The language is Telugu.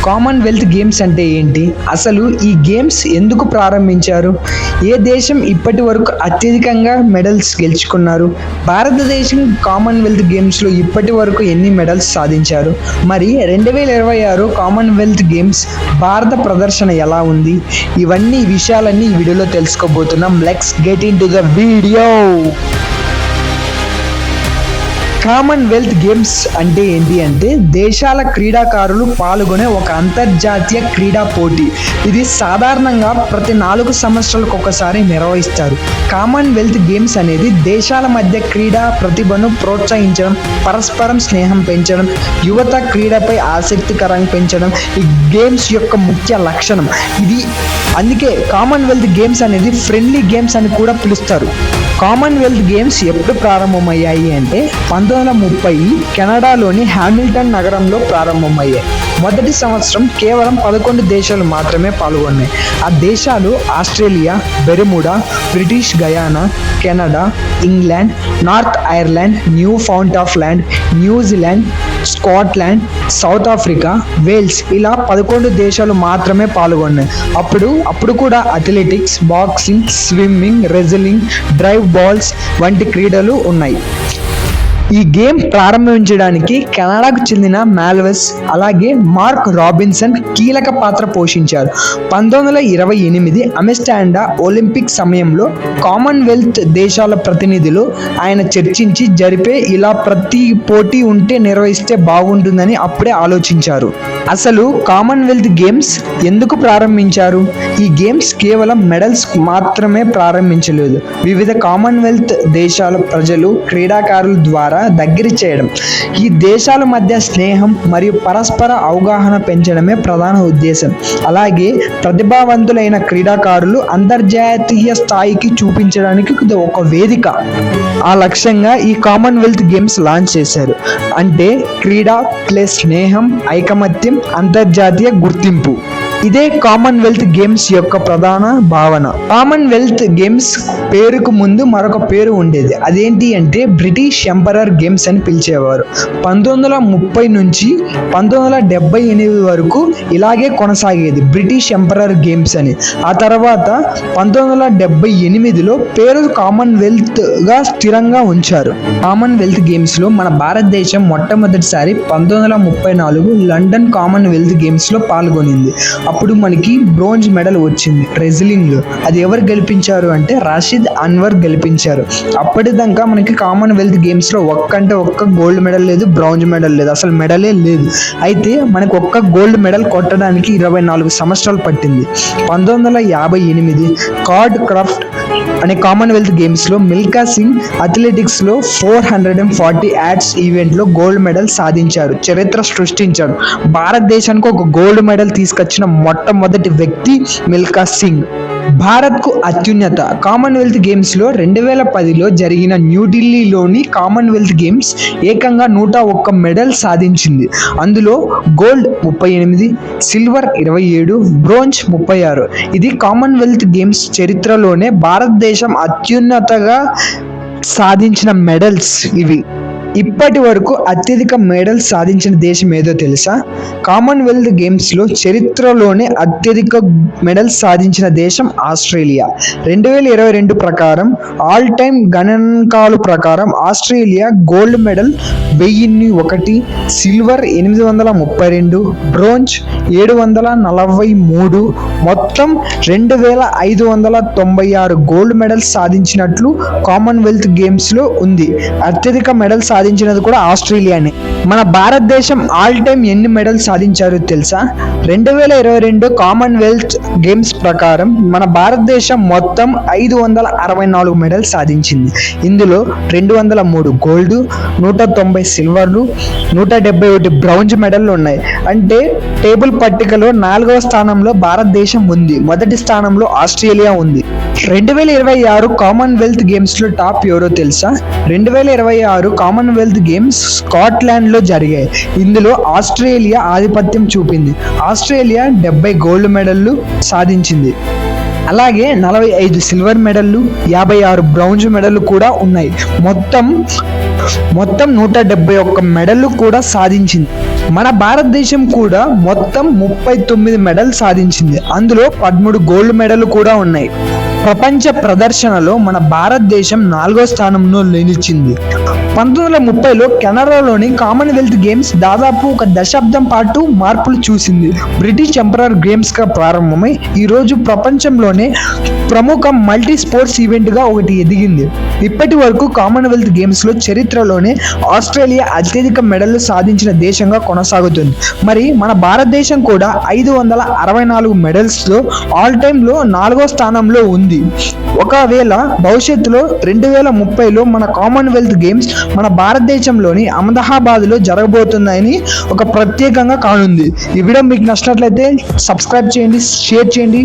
కామన్వెల్త్ గేమ్స్ అంటే ఏంటి? అసలు ఈ గేమ్స్ ఎందుకు ప్రారంభించారు? ఏ దేశం ఇప్పటి వరకు అత్యధికంగా మెడల్స్ గెలుచుకున్నారు? భారతదేశం కామన్వెల్త్ గేమ్స్లో ఇప్పటి వరకు ఎన్ని మెడల్స్ సాధించారు? మరి 2026 కామన్వెల్త్ గేమ్స్ భారత ప్రదర్శన ఎలా ఉంది? ఇవన్నీ విషయాలన్నీ ఈ వీడియోలో తెలుసుకోబోతున్నాం. Let's get in to the video. Commonwealth games అంటే ఏంటి అంటే దేశాల క్రీడాకారులు పాల్గొనే ఒక అంతర్జాతీయ క్రీడా పోటీ. ఇది సాధారణంగా ప్రతి 4 సంవత్సరాలకు ఒకసారి నిర్వహిస్తారు. కామన్వెల్త్ గేమ్స్ అనేది దేశాల మధ్య క్రీడా ప్రతిభను ప్రోత్సహించడం, పరస్పరం స్నేహం పెంచడం, యువత క్రీడపై ఆసక్తికరంగా పెంచడం ఈ గేమ్స్ యొక్క ముఖ్య లక్షణం. అందుకే కామన్వెల్త్ గేమ్స్ అనేది ఫ్రెండ్లీ గేమ్స్ అని కూడా పిలుస్తారు. కామన్వెల్త్ గేమ్స్ ఎప్పుడు ప్రారంభమయ్యాయి అంటే 1930 కెనడాలోని హామిల్టన్ నగరంలో ప్రారంభమయ్యాయి. మొదటి సంవత్సరం కేవలం 11 దేశాలు మాత్రమే పాల్గొన్నాయి. ఆ దేశాలు Australia, Bermuda, British Guiana, Canada, England, North Ireland, New Found of Land, New Zealand, Scotland, South Africa, Wales ఇలా 11 దేశాలు మాత్రమే పాల్గొన్నాయి. అప్పుడు కూడా athletics, boxing, swimming, wrestling, drive balls వంటి క్రీడలు ఉన్నాయి. ఈ గేమ్ ప్రారంభించడానికి కెనడాకు చెందిన మాల్వెస్ అలాగే మార్క్ రాబిన్సన్ కీలక పాత్ర పోషించారు. 1928 అమెస్టాండా ఒలింపిక్ సమయంలో కామన్వెల్త్ దేశాల ప్రతినిధులు ఆయన చర్చించి జరిపే ఇలా ప్రతి పోటీ ఉంటే నిర్వహిస్తే బాగుంటుందని అప్పుడే ఆలోచించారు. అసలు కామన్వెల్త్ గేమ్స్ ఎందుకు ప్రారంభించారు? ఈ గేమ్స్ కేవలం మెడల్స్ మాత్రమే ప్రారంభించలేదు. వివిధ కామన్వెల్త్ దేశాల ప్రజలు క్రీడాకారుల ద్వారా దగ్గర చేయడం, ఈ దేశాల మధ్య స్నేహం మరియు పరస్పర అవగాహన పెంచడమే ప్రధాన ఉద్దేశం. అలాగే ప్రతిభావంతులైన క్రీడాకారులు అంతర్జాతీయ స్థాయికి చూపించడానికి ఒక వేదిక. ఆ లక్ష్యంగా ఈ కామన్వెల్త్ గేమ్స్ లాంచ్ చేశారు. అంటే క్రీడా ప్లస్ స్నేహం, ఐకమత్యం, అంతర్జాతీయ గుర్తింపు. ఇదే కామన్వెల్త్ గేమ్స్ యొక్క ప్రధాన భావన. కామన్వెల్త్ గేమ్స్ పేరుకు ముందు మరొక పేరు ఉండేది. అదేంటి అంటే బ్రిటిష్ ఎంపరర్ గేమ్స్ అని పిలిచేవారు. 1930 నుంచి 1978 వరకు ఇలాగే కొనసాగేది బ్రిటిష్ ఎంపరర్ గేమ్స్ అని. ఆ తర్వాత 1978లో పేరు కామన్వెల్త్ గా స్థిరంగా ఉంచారు. కామన్వెల్త్ గేమ్స్ లో మన భారతదేశం మొట్టమొదటిసారి 1934 లండన్ కామన్వెల్త్ గేమ్స్ లో పాల్గొనింది. అప్పుడు మనకి బ్రోంజ్ మెడల్ వచ్చింది రెజ్లింగ్ లో. అది ఎవరు గెలిపించారు అంటే రాషిద్ అన్వర్ గెలిపించారు. అప్పటిదాకా మనకి కామన్వెల్త్ గేమ్స్ లో ఒక్క గోల్డ్ మెడల్ లేదు, బ్రాంజ్ మెడల్ లేదు, అసలు మెడలే లేదు. అయితే మనకు ఒక్క గోల్డ్ మెడల్ కొట్టడానికి 24 సంవత్సరాలు పట్టింది. 1958 కార్డ్ క్రాఫ్ట్ అనే కామన్వెల్త్ గేమ్స్ లో మిల్కా సింగ్ అథ్లెటిక్స్ లో 440 యాడ్స్ ఈవెంట్ లో గోల్డ్ మెడల్ సాధించారు, చరిత్ర సృష్టించారు. భారతదేశానికి ఒక గోల్డ్ మెడల్ తీసుకొచ్చిన మొట్టమొదటి వ్యక్తి మిల్కా సింగ్. భారత్కు అత్యున్నత కామన్వెల్త్ గేమ్స్లో 2010లో జరిగిన న్యూఢిల్లీలోని కామన్వెల్త్ గేమ్స్ ఏకంగా 101 మెడల్ సాధించింది. అందులో గోల్డ్ 38, సిల్వర్ 27, బ్రోంజ్ 36. ఇది కామన్వెల్త్ గేమ్స్ చరిత్రలోనే భారతదేశం అత్యున్నతగా సాధించిన మెడల్స్ ఇవి. ఇప్పటి వరకు అత్యధిక మెడల్స్ సాధించిన దేశం ఏదో తెలుసా? కామన్వెల్త్ గేమ్స్లో చరిత్రలోనే అత్యధిక మెడల్స్ సాధించిన దేశం ఆస్ట్రేలియా. 2022 ప్రకారం ఆల్ టైమ్ గణాంకాల ప్రకారం Australia gold medal 1001, silver 832, bronze 743, మొత్తం 2596 గోల్డ్ మెడల్స్ సాధించినట్లు కామన్వెల్త్ గేమ్స్లో ఉంది. అత్యధిక మెడల్స్ సాధించినది కూడా ఆస్ట్రేలియానే. మన భారతదేశం ఆల్ టైమ్ ఎన్ని మెడల్స్ సాధించారో తెలుసా? 2022 కామన్వెల్త్ గేమ్స్ ప్రకారం మన భారతదేశం మొత్తం 564 మెడల్స్ సాధించింది. ఇందులో 203 గోల్డ్, 190 సిల్వర్లు, 171 బ్రౌంజ్ మెడల్లు ఉన్నాయి. అంటే టేబుల్ పట్టికలో 4వ స్థానంలో భారతదేశం ఉంది, మొదటి స్థానంలో ఆస్ట్రేలియా ఉంది. 2026 కామన్వెల్త్ గేమ్స్ లో టాప్ ఎవరో తెలుసా? 2026 కామన్వెల్త్ గేమ్స్ స్కాట్లాండ్ లో జరిగాయి. ఇందులో ఆస్ట్రేలియా ఆధిపత్యం చూపింది. ఆస్ట్రేలియా 70 గోల్డ్ మెడల్లు సాధించింది. అలాగే 45 సిల్వర్ మెడల్లు, 56 బ్రౌంజ్ మెడల్లు కూడా ఉన్నాయి. మొత్తం 171 మెడల్లు కూడా సాధించింది. మన భారతదేశం కూడా మొత్తం 39 మెడల్ సాధించింది. అందులో 13 గోల్డ్ మెడల్ కూడా ఉన్నాయి. ప్రపంచ ప్రదర్శనలో మన భారతదేశం 4వ స్థానంలో నిలిచింది. 1930లో కెనడాలోని కామన్వెల్త్ గేమ్స్ దాదాపు ఒక దశాబ్దం పాటు మార్పులు చూసింది. బ్రిటిష్ ఎంపరర్ గేమ్స్ గా ప్రారంభమై ఈరోజు ప్రపంచంలోనే ప్రముఖ మల్టీ స్పోర్ట్స్ ఈవెంట్ గా ఒకటి ఎదిగింది. ఇప్పటి వరకు కామన్వెల్త్ గేమ్స్ లో చరిత్రలోనే ఆస్ట్రేలియా అత్యధిక మెడల్లు సాధించిన దేశంగా కొనసాగుతుంది. మరి మన భారతదేశం కూడా 564 మెడల్స్ లో ఆల్ టైమ్ లో 4వ స్థానంలో ఉంది. ఒకవేళ భవిష్యత్తులో 2030లో మన కామన్వెల్త్ గేమ్స్ మన భారతదేశంలోని అహ్మదాబాద్ లో జరగబోతుందని ఒక ప్రత్యేకంగా కానుంది. ఈ వీడియో మీకు నచ్చినట్లయితే సబ్స్క్రైబ్ చేయండి, షేర్ చేయండి.